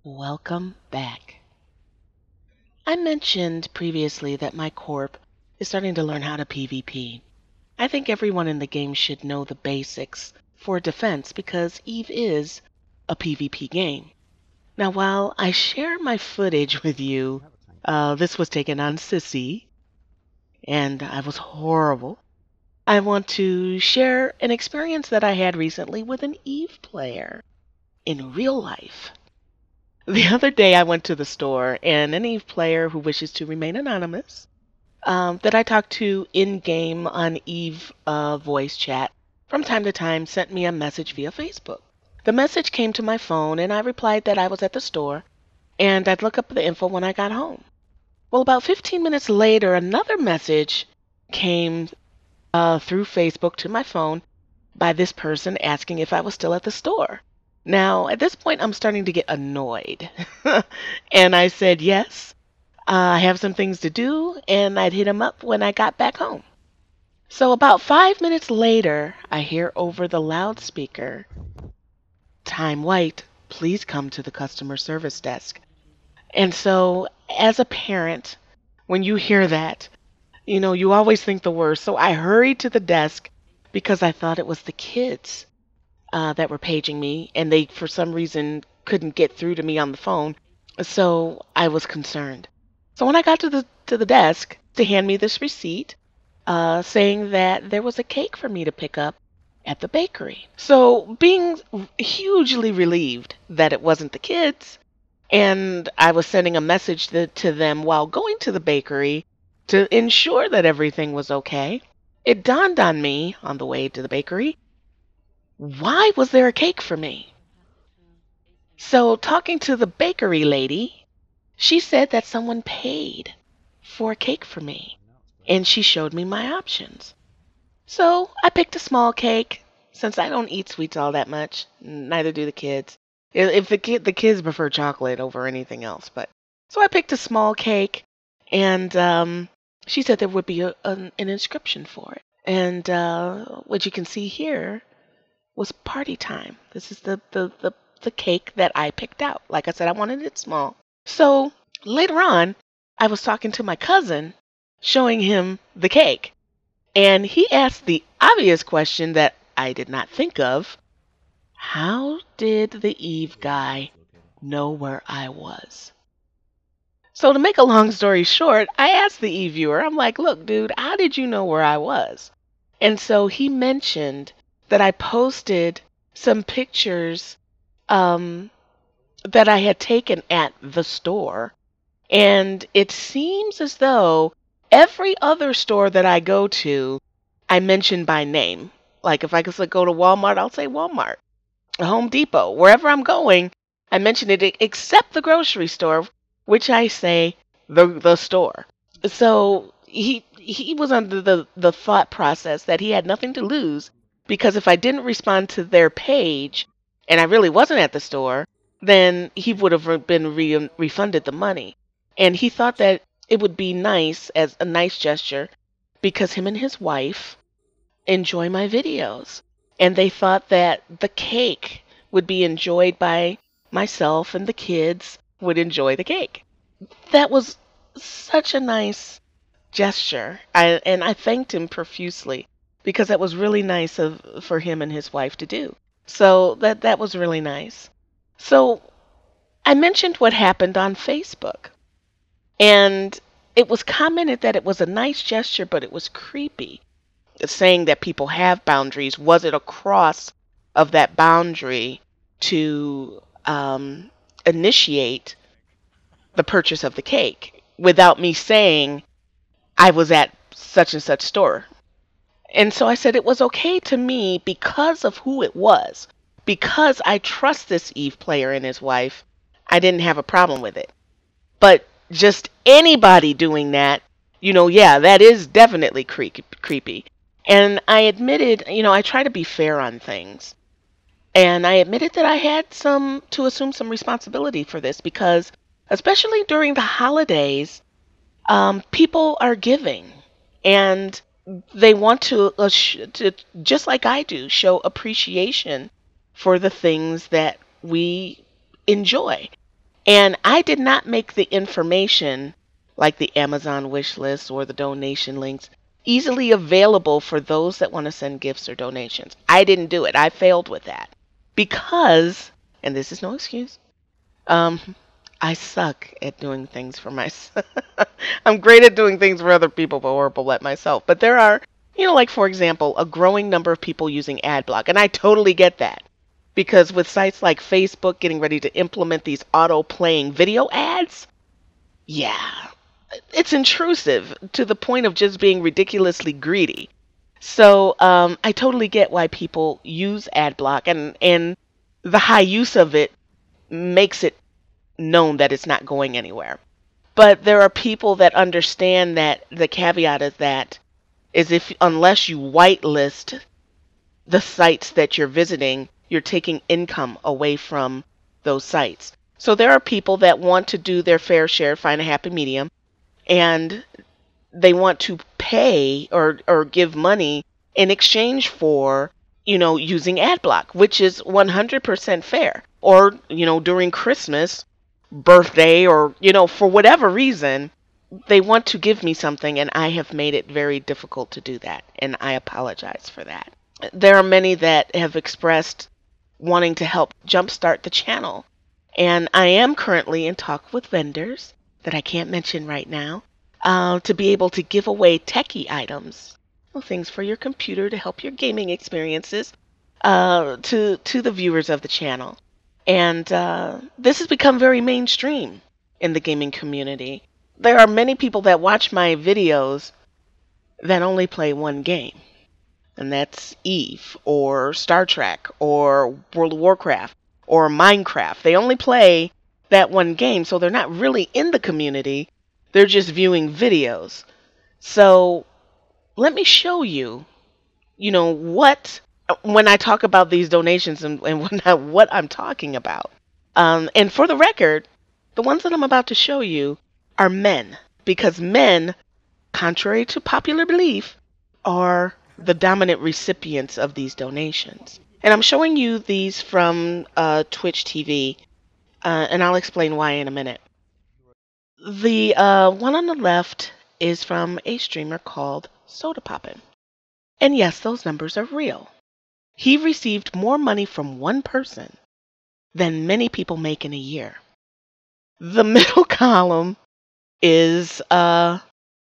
Welcome back. I mentioned previously that my corp is starting to learn how to PvP. I think everyone in the game should know the basics for defense because Eve is a PvP game. Now, while I share my footage with you, this was taken on Sissy, and I was horrible. I want to share an experience that I had recently with an Eve player in real life. The other day I went to the store and an Eve player who wishes to remain anonymous, that I talked to in-game on Eve voice chat from time to time sent me a message via Facebook. The message came to my phone and I replied that I was at the store and I'd look up the info when I got home. Well, about 15 minutes later, another message came through Facebook to my phone by this person asking if I was still at the store. Now, at this point, I'm starting to get annoyed. And I said, yes, I have some things to do, and I'd hit him up when I got back home. So about 5 minutes later, I hear over the loudspeaker, "Tyme White, please come to the customer service desk." And so, as a parent, when you hear that, you always think the worst. So I hurried to the desk because I thought it was the kids that were paging me, and they, for some reason, couldn't get through to me on the phone. So I was concerned. So when I got to the desk to hand me this receipt, saying that there was a cake for me to pick up at the bakery. So being hugely relieved that it wasn't the kids, and I was sending a message to them while going to the bakery to ensure that everything was okay, it dawned on me on the way to the bakery, why was there a cake for me? So, talking to the bakery lady, she said that someone paid for a cake for me, and she showed me my options. So, I picked a small cake, since I don't eat sweets all that much, neither do the kids. If the kids prefer chocolate over anything else, but so I picked a small cake, and she said there would be an inscription for it. And what you can see here was party time. This is the cake that I picked out. Like I said, I wanted it small. So later on, I was talking to my cousin, showing him the cake. And he asked the obvious question that I did not think of. How did the Eve guy know where I was? So to make a long story short, I asked the Eve viewer, I'm like, look, dude, how did you know where I was? And so he mentioned that I posted some pictures that I had taken at the store. And it seems as though every other store that I go to, I mention by name. Like if I could go to Walmart, I'll say Walmart. Home Depot, wherever I'm going, I mention it except the grocery store, which I say the store. So he was under the thought process that he had nothing to lose because if I didn't respond to their page and I really wasn't at the store, then he would have been refunded the money. And he thought that it would be nice as a nice gesture because him and his wife enjoy my videos. And they thought that the cake would be enjoyed by myself and the kids would enjoy the cake. That was such a nice gesture. And I thanked him profusely because that was really nice for him and his wife to do. So that was really nice. So I mentioned what happened on Facebook. And it was commented that it was a nice gesture, but it was creepy. Saying that people have boundaries, was it a cross of that boundary to initiate the purchase of the cake without me saying I was at such and such store? And so I said it was okay to me because of who it was. Because I trust this Eve player and his wife, I didn't have a problem with it. But just anybody doing that, yeah, that is definitely creepy. And I admitted, I try to be fair on things. And I admitted that I had to assume some responsibility for this because, especially during the holidays, people are giving and they want to, just like I do, show appreciation for the things that we enjoy. And I did not make the information, like the Amazon wish list or the donation links, easily available for those that want to send gifts or donations. I didn't do it. I failed with that because, and this is no excuse, um, I suck at doing things for myself. I'm great at doing things for other people, but horrible at myself. But there are, like for example, a growing number of people using ad block, and I totally get that. Because with sites like Facebook getting ready to implement these auto playing video ads, yeah, it's intrusive to the point of just being ridiculously greedy. So I totally get why people use ad block, and the high use of it makes it known that it's not going anywhere. But there are people that understand that the caveat is that is if unless you whitelist the sites that you're visiting, you're taking income away from those sites. So there are people that want to do their fair share, find a happy medium, and they want to pay or give money in exchange for, using ad block, which is 100% fair. Or, during Christmas, birthday, or, for whatever reason, they want to give me something, and I have made it very difficult to do that, and I apologize for that. There are many that have expressed wanting to help jumpstart the channel, and I am currently in talk with vendors that I can't mention right now to be able to give away techie items, things for your computer to help your gaming experiences to the viewers of the channel. And this has become very mainstream in the gaming community. There are many people that watch my videos that only play one game, and that's Eve or Star Trek or World of Warcraft or Minecraft. They only play that one game, so they're not really in the community. They're just viewing videos. So let me show you, what, when I talk about these donations and what I'm talking about. And for the record, the ones that I'm about to show you are men, because men, contrary to popular belief, are the dominant recipients of these donations. And I'm showing you these from Twitch TV, and I'll explain why in a minute. The one on the left is from a streamer called Soda Poppin'. And yes, those numbers are real. He received more money from one person than many people make in a year. The middle column is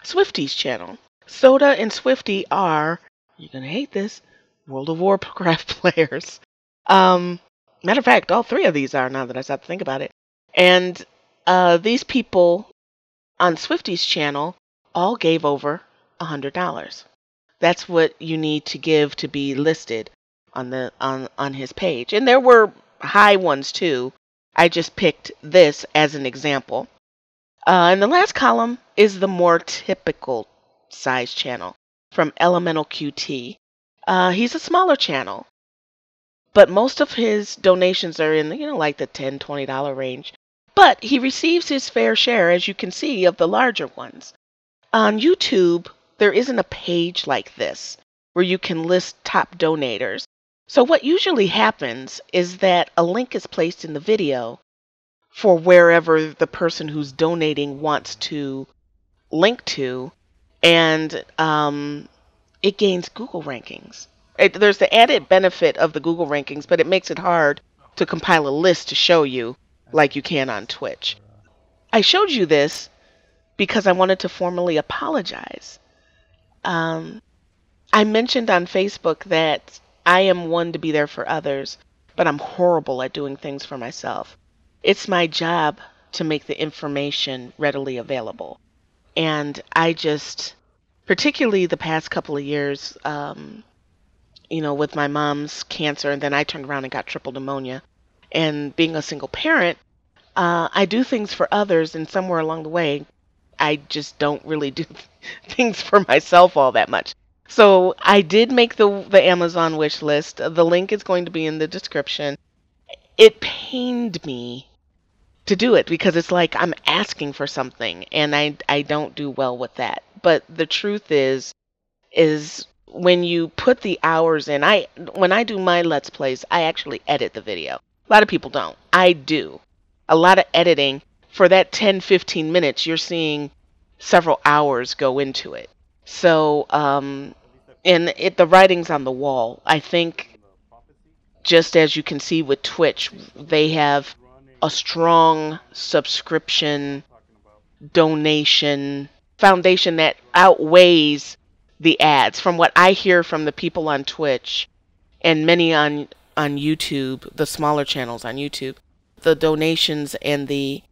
Swifty's channel. Soda and Swifty are, you're going to hate this, World of Warcraft players. Matter of fact, all three of these are, now that I stop to think about it. And these people on Swifty's channel all gave over $100. That's what you need to give to be listed on his page. And there were high ones too. I just picked this as an example. And the last column is the more typical size channel from Elemental QT. He's a smaller channel, but most of his donations are in, like the $10, $20 range. But he receives his fair share, as you can see, of the larger ones. On YouTube, there isn't a page like this where you can list top donators. So what usually happens is that a link is placed in the video for wherever the person who's donating wants to link to, and it gains Google rankings. There's the added benefit of the Google rankings, but it makes it hard to compile a list to show you like you can on Twitch. I showed you this because I wanted to formally apologize. I mentioned on Facebook that I am one to be there for others, but I'm horrible at doing things for myself. It's my job to make the information readily available. And I just, particularly the past couple of years, with my mom's cancer, and then I turned around and got triple pneumonia. And being a single parent, I do things for others, and somewhere along the way, I just don't really do things for myself all that much. So I did make the Amazon wish list. The link is going to be in the description. It pained me to do it because it's like I'm asking for something, and I don't do well with that. But the truth is when you put the hours in, when I do my Let's Plays, I actually edit the video. A lot of people don't. I do. a lot of editing. For that 10, 15 minutes, you're seeing several hours go into it. So, and the writing's on the wall. I think, just as you can see with Twitch, they have a strong subscription donation foundation that outweighs the ads. From what I hear from the people on Twitch and many on YouTube, the smaller channels on YouTube, the donations and the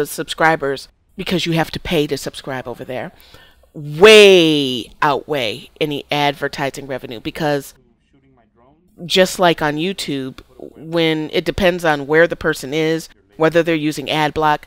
subscribers, because you have to pay to subscribe over there, way outweigh any advertising revenue. Because just like on YouTube, when it depends on where the person is, whether they're using ad block,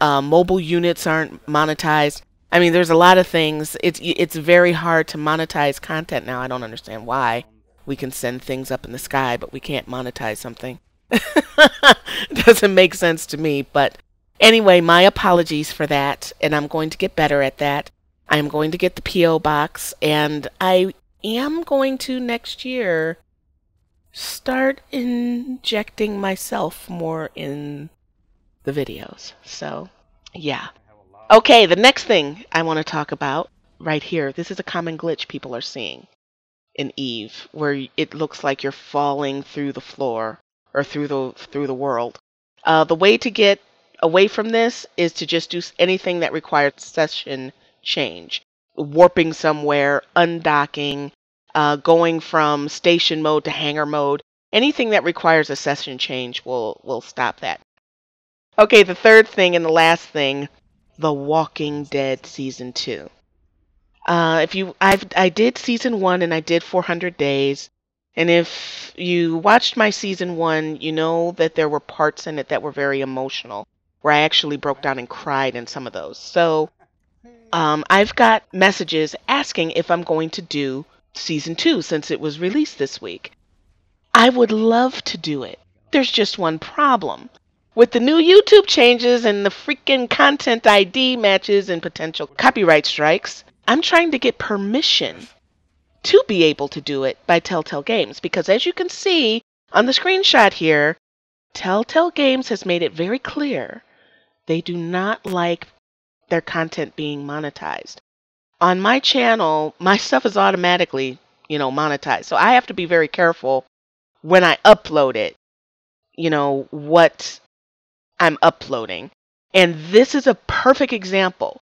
mobile units aren't monetized. I mean, there's a lot of things. It's very hard to monetize content now. I don't understand why. We can send things up in the sky, but we can't monetize something. It doesn't make sense to me. But anyway, my apologies for that, and I'm going to get better at that. I'm going to get the P.O. box, and I am going to next year start injecting myself more in the videos. So, yeah. Okay, the next thing I want to talk about right here. This is a common glitch people are seeing in Eve, where it looks like you're falling through the floor or through the world. The way to get away from this is to just do anything that requires session change, warping somewhere, undocking, going from station mode to hangar mode. Anything that requires a session change will stop that. Okay, the third thing and the last thing, The Walking Dead Season 2. I did Season 1 and I did 400 days. And if you watched my Season 1, you know that there were parts in it that were very emotional, where I actually broke down and cried in some of those. So I've got messages asking if I'm going to do Season 2 since it was released this week. I would love to do it. There's just one problem. With the new YouTube changes and the freaking content ID matches and potential copyright strikes, I'm trying to get permission to be able to do it by Telltale Games. Because as you can see on the screenshot here, Telltale Games has made it very clear they do not like their content being monetized. On my channel, my stuff is automatically, monetized. So I have to be very careful when I upload it, what I'm uploading. And this is a perfect example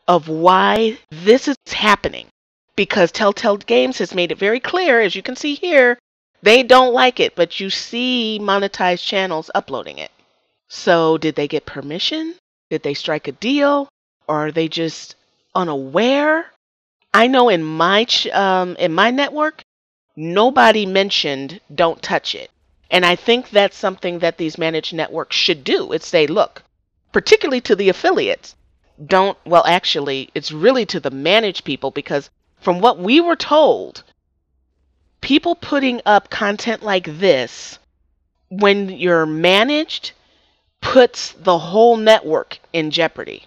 of why this is happening. Because Telltale Games has made it very clear, as you can see here, they don't like it, but you see monetized channels uploading it. So did they get permission? Did they strike a deal? Or are they just unaware? I know in my network, nobody mentioned don't touch it. And I think that's something that these managed networks should do. It's say, look, particularly to the affiliates, actually, it's really to the managed people, because from what we were told, people putting up content like this, when you're managed, puts the whole network in jeopardy.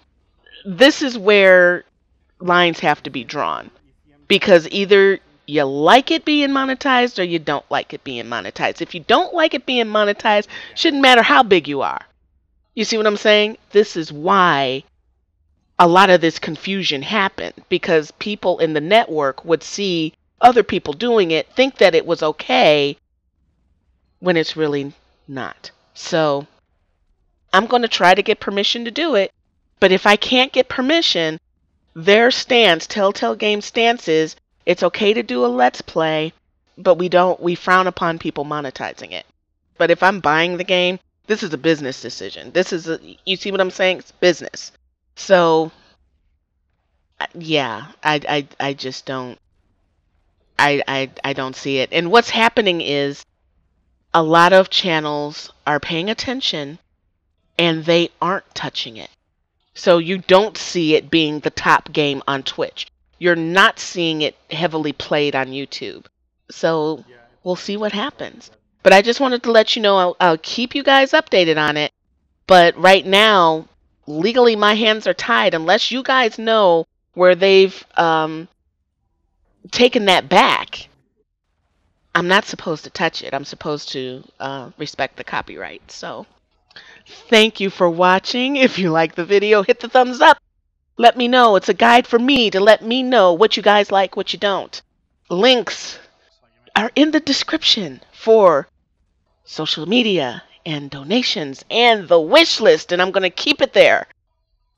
This is where lines have to be drawn, because either you like it being monetized or you don't like it being monetized. If you don't like it being monetized, shouldn't matter how big you are. You see what I'm saying? This is why a lot of this confusion happened, because people in the network would see other people doing it, think that it was okay, when it's really not. So I'm going to try to get permission to do it. But if I can't get permission, their stance, Telltale Games' stance is, it's okay to do a Let's Play, but we frown upon people monetizing it. But if I'm buying the game, this is a business decision. You see what I'm saying? It's business. So, yeah, I just don't, I don't see it. And what's happening is a lot of channels are paying attention and they aren't touching it. So you don't see it being the top game on Twitch. You're not seeing it heavily played on YouTube. So we'll see what happens. But I just wanted to let you know, I'll keep you guys updated on it. But right now, legally my hands are tied unless you guys know where they've taken that back. I'm not supposed to touch it. I'm supposed to respect the copyright. So Thank you for watching. If you like the video, hit the thumbs up. Let me know. It's a guide for me to let me know what you guys like, what you don't. Links are in the description for social media and donations and the wish list, and I'm going to keep it there.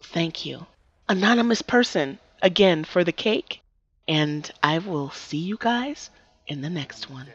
Thank you, anonymous person, again for the cake, and I will see you guys in the next one.